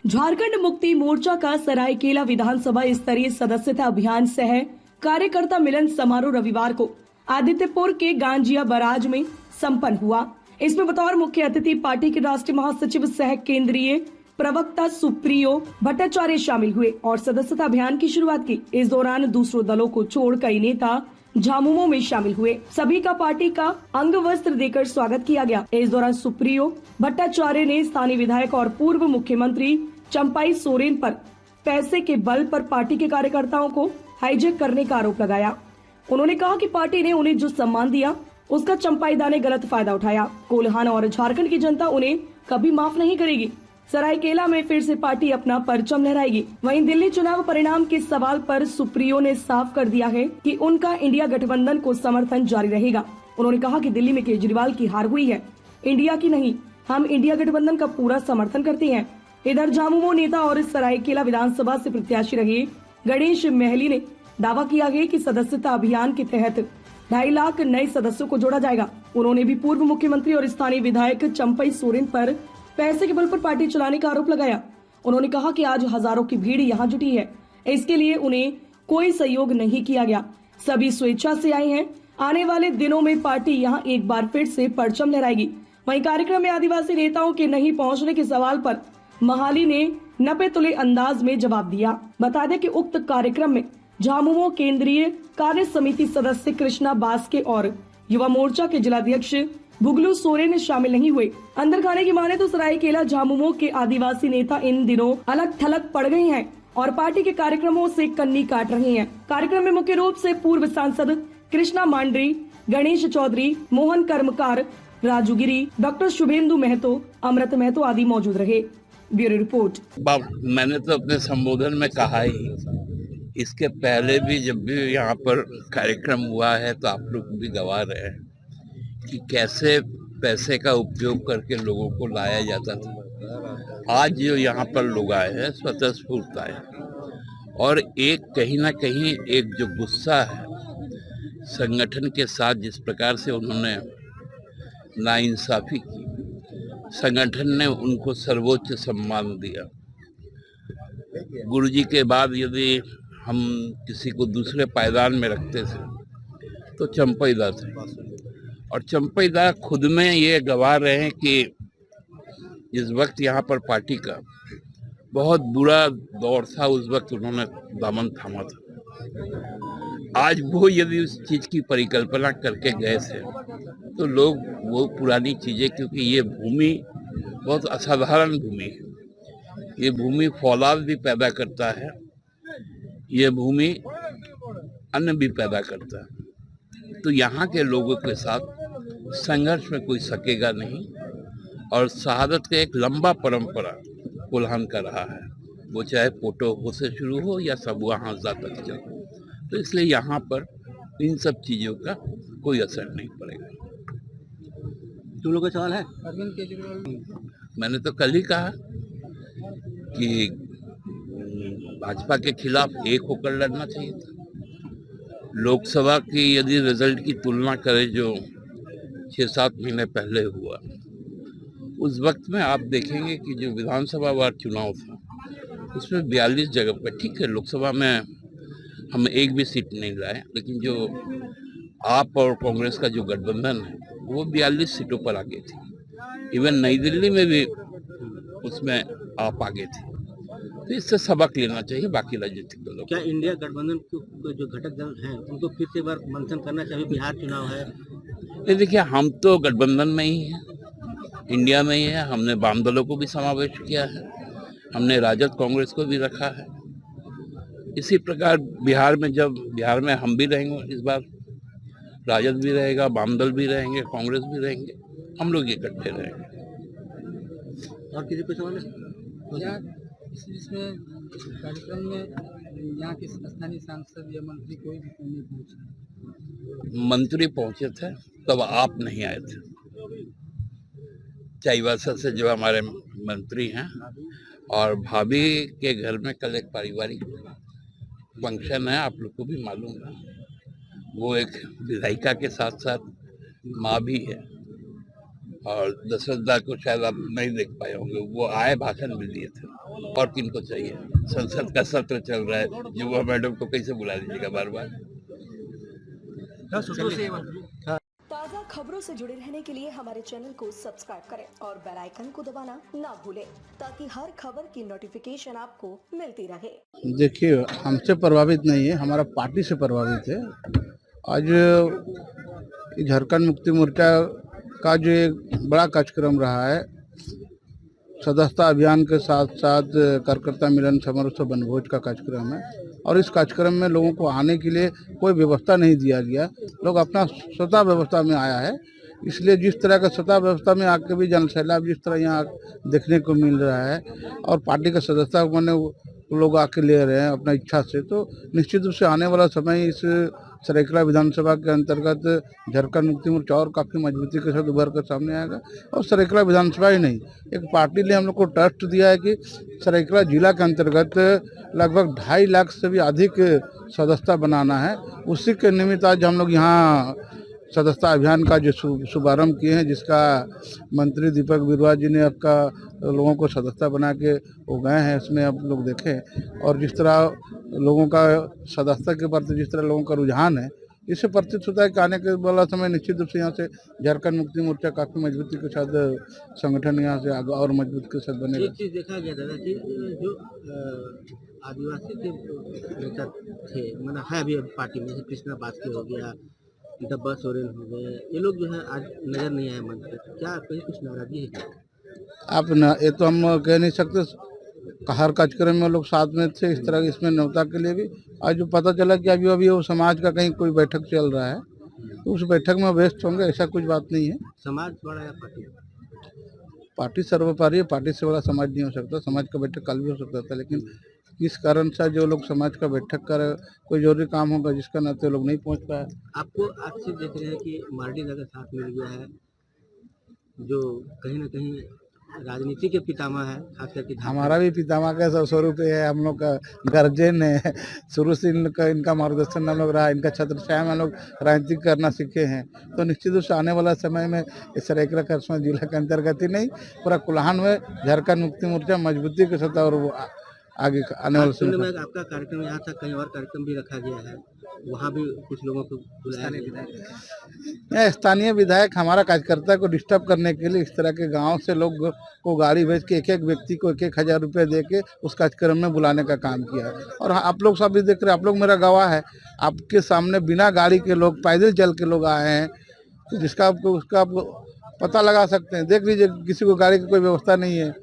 झारखंड मुक्ति मोर्चा का सरायकेला विधानसभा स्तरीय सदस्यता अभियान सह कार्यकर्ता मिलन समारोह रविवार को आदित्यपुर के गांजिया बराज में संपन्न हुआ। इसमें बतौर मुख्य अतिथि पार्टी के राष्ट्रीय महासचिव सह केंद्रीय प्रवक्ता सुप्रियो भट्टाचार्य शामिल हुए और सदस्यता अभियान की शुरुआत की। इस दौरान दूसरों दलों को छोड़ कई नेता झामुमो में शामिल हुए। सभी का पार्टी का अंग वस्त्र देकर स्वागत किया गया। इस दौरान सुप्रियो भट्टाचार्य ने स्थानीय विधायक और पूर्व मुख्यमंत्री चंपाई सोरेन पर पैसे के बल पर पार्टी के कार्यकर्ताओं को हाईजैक करने का आरोप लगाया। उन्होंने कहा कि पार्टी ने उन्हें जो सम्मान दिया उसका चंपाईदा ने गलत फायदा उठाया। कोल्हान और झारखंड की जनता उन्हें कभी माफ नहीं करेगी। सरायकेला में फिर से पार्टी अपना परचम लहराएगी। वहीं दिल्ली चुनाव परिणाम के सवाल पर सुप्रियो ने साफ कर दिया है कि उनका इंडिया गठबंधन को समर्थन जारी रहेगा। उन्होंने कहा कि दिल्ली में केजरीवाल की हार हुई है, इंडिया की नहीं। हम इंडिया गठबंधन का पूरा समर्थन करते हैं। इधर झामुमो नेता और सरायकेला विधानसभा से प्रत्याशी रहे गणेश महली ने दावा किया है कि सदस्यता अभियान के तहत 2.5 लाख नए सदस्यों को जोड़ा जाएगा। उन्होंने भी पूर्व मुख्यमंत्री और स्थानीय विधायक चंपाई सोरेन पर पैसे के बल पर पार्टी चलाने का आरोप लगाया। उन्होंने कहा कि आज हजारों की भीड़ यहाँ जुटी है, इसके लिए उन्हें कोई सहयोग नहीं किया गया। सभी स्वेच्छा से आए हैं। आने वाले दिनों में पार्टी यहाँ एक बार फिर से परचम लहराएगी। वहीं कार्यक्रम में आदिवासी नेताओं के नहीं पहुँचने के सवाल पर महाली ने नपे तुले अंदाज में जवाब दिया। बता दें कि उक्त कार्यक्रम में झामुमो केंद्रीय कार्य समिति सदस्य कृष्णा बास्के और युवा मोर्चा के जिलाध्यक्ष बुगलू सोरेन शामिल नहीं हुए। अंदर खाने की माने तो सरायकेला झामुमो के आदिवासी नेता इन दिनों अलग थलग पड़ गए हैं और पार्टी के कार्यक्रमों से कन्नी काट रहे हैं। कार्यक्रम में मुख्य रूप से पूर्व सांसद कृष्णा मांडरी, गणेश चौधरी, मोहन कर्मकार, राजू गिरी, डॉक्टर शुभेंदु महतो, अमृत महतो आदि मौजूद रहे। Bureau report. मैंने तो अपने संबोधन में कहा ही, इसके पहले भी जब भी यहाँ पर कार्यक्रम हुआ है तो आप लोग भी गवाह रहे हैं कि कैसे पैसे का उपयोग करके लोगों को लाया जाता था। आज जो यहाँ पर लोग आए हैं स्वतः स्फूर्त आए और एक कहीं ना कहीं एक जो गुस्सा है संगठन के साथ, जिस प्रकार से उन्होंने नाइंसाफी की, संगठन ने उनको सर्वोच्च सम्मान दिया। गुरुजी के बाद यदि हम किसी को दूसरे पायदान में रखते थे तो चंपाईदा थे और चंपाईदा खुद में ये गवाह रहे हैं कि जिस वक्त यहाँ पर पार्टी का बहुत बुरा दौर था उस वक्त उन्होंने दामन थामा था। आज वो यदि उस चीज की परिकल्पना करके गए थे तो लोग वो पुरानी चीजें, क्योंकि ये भूमि बहुत असाधारण भूमि है, ये भूमि फौलाद भी पैदा करता है, ये भूमि अन्न भी पैदा करता है। तो यहाँ के लोगों के साथ संघर्ष में कोई सकेगा नहीं और शहादत का एक लंबा परंपरा कोल्हान का रहा है, वो चाहे पोटो से शुरू हो या सबुआ हांसा तक चले। तो इसलिए यहाँ पर इन सब चीजों का कोई असर नहीं पड़ेगा। तुम लोग का सवाल है अरविंद केजरीवाल, मैंने तो कल ही कहा कि भाजपा के खिलाफ एक होकर लड़ना चाहिए था। लोकसभा की यदि रिजल्ट की तुलना करें जो 6-7 महीने पहले हुआ, उस वक्त में आप देखेंगे कि जो विधानसभा वार चुनाव था उसमें 42 जगह पर, ठीक है लोकसभा में हम एक भी सीट नहीं लाए, लेकिन जो आप और कांग्रेस का जो गठबंधन है वो 42 सीटों पर आगे थी। इवन नई दिल्ली में भी उसमें आप आगे थे। तो इससे सबक लेना चाहिए बाकी राजनीतिक दलों को। क्या इंडिया गठबंधन के जो घटक दल हैं उनको फिर से बार मंथन करना चाहिए? बिहार चुनाव है। ये देखिए, हम तो गठबंधन में ही हैं, इंडिया में ही है। हमने वाम दलों को भी समावेश किया है, हमने राजद कांग्रेस को भी रखा है। इसी प्रकार बिहार में हम भी रहेंगे, इस बार राजद भी रहेगा, वाम दल भी रहेंगे, कांग्रेस भी रहेंगे, हम लोग इकट्ठे रहेंगे। और किसी को सवाल है? इसमें कार्यक्रम में यहाँ के स्थानीय सांसद या मंत्री कोई भी नहीं पहुंचे? मंत्री पहुंचे थे तब आप नहीं आए थे। चाईबासा से जो हमारे मंत्री हैं और भाभी के घर में कल एक पारिवारिक फंक्शन है, आप लोग को भी मालूम है। वो एक विधायिका के साथ साथ माँ भी है और दशरथ दा को शायद आप नहीं देख पाए होंगे, वो आए, भाषण भी दिए थे। और किन को चाहिए? संसद का सत्र चल रहा है, युवा मैडम को कैसे बुला लीजिएगा बार बार? ताज़ा खबरों से जुड़े रहने के लिए हमारे चैनल को सब्सक्राइब करें और बेल आइकन को दबाना ना भूलें ताकि हर खबर की नोटिफिकेशन आपको मिलती रहे। देखिए, हमसे प्रभावित नहीं है, हमारा पार्टी से प्रभावित है। आज झारखंड मुक्ति मोर्चा का जो एक बड़ा कार्यक्रम रहा है, सदस्यता अभियान के साथ साथ कार्यकर्ता मिलन समारोह वनभोज का कार्यक्रम है और इस कार्यक्रम में लोगों को आने के लिए कोई व्यवस्था नहीं दिया गया। लोग अपना स्वतः व्यवस्था में आया है, इसलिए जिस तरह का स्वतः व्यवस्था में आके भी जनसैलाब जिस तरह यहाँ देखने को मिल रहा है और पार्टी का सदस्यता मैंने लोग आके ले रहे हैं अपना इच्छा से, तो निश्चित रूप से आने वाला समय इस सरायकेला विधानसभा के अंतर्गत झारखंड मुक्ति मोर्चा और काफ़ी मजबूती के साथ उभर कर सामने आएगा। और सरायकेला विधानसभा ही नहीं, एक पार्टी ने हम लोग को ट्रस्ट दिया है कि सरायकेला जिला के अंतर्गत लगभग 2.5 लाख से भी अधिक सदस्यता बनाना है। उसी के निमित्त आज हम लोग यहाँ सदस्यता अभियान का जो शुभारम्भ किए हैं, जिसका मंत्री दीपक बिरुआ जी ने आपका लोगों को सदस्यता बना के वो गए हैं, इसमें आप लोग देखें और जिस तरह लोगों का सदस्यता के प्रति जिस तरह लोगों का रुझान है, इससे प्रतीत होता है कि आने के वाला समय निश्चित रूप से यहाँ से झारखंड मुक्ति मोर्चा काफ़ी मजबूती के साथ संगठन यहाँ से आगे और मजबूत के साथ बनेगा। एक चीज़ देखा गया दादा कि जो आदिवासी के नेता थे, मतलब है अभी पार्टी में, जैसे कृष्णा बास्के हो गया, डब्बा सोरेन हो गए, ये लोग जो है आज नजर नहीं आए मंच पे। क्या कहीं कुछ नाराजगी है क्या? आप न ये तो हम कह नहीं सकते, हर कार्यक्रम में लोग साथ में थे, इस तरह इसमें न्योता के लिए भी। आज जो पता चला कि अभी अभी वो समाज का कहीं कोई बैठक चल रहा है, तो उस बैठक में व्यस्त होंगे, ऐसा कुछ बात नहीं है। समाज बड़ा या पार्टी? पार्टी सर्वोपरि है, पार्टी से बड़ा समाज नहीं हो सकता। समाज का बैठक कल भी हो सकता था, लेकिन किस कारण से जो लोग समाज का बैठक कर कोई जरूरी काम होगा जिसका नाते लोग नहीं पहुंच पाए। आपको आज से देख रहे हैं कि मार्डी का साथ मिल गया है, जो कहीं ना कहीं राजनीति के पितामह है, खास करके हमारा भी पितामह का स्वरूप है, हम लोग का गार्जियन है। शुरू से इनका मार्गदर्शन हम लोग रहा, इनका छत्र छाया में हम लोग राजनीति करना सीखे हैं। तो निश्चित रूप से आने वाला समय में इस सरायकेला खरसावां जिला के अंतर्गत ही नहीं, पूरा कुल्हान में झारखंड मुक्ति मोर्चा मजबूती के साथ और वो आगे आने वाले समय में आपका कार्यक्रम यहाँ था, कहीं और कार्यक्रम भी रखा गया है, वहाँ भी कुछ लोगों को बुलाया गया। स्थानीय विधायक हमारा कार्यकर्ता को डिस्टर्ब करने के लिए इस तरह के गांव से लोग को गाड़ी भेज के एक व्यक्ति को 1,000 रुपये दे के उस कार्यक्रम में बुलाने का काम किया है। और आप लोग सब भी देख रहे हैं, आप लोग मेरा गवाह है, आपके सामने बिना गाड़ी के लोग पैदल चल के लोग आए हैं, तो जिसका आपको उसका आप पता लगा सकते हैं। देख लीजिए, किसी को गाड़ी की कोई व्यवस्था नहीं है।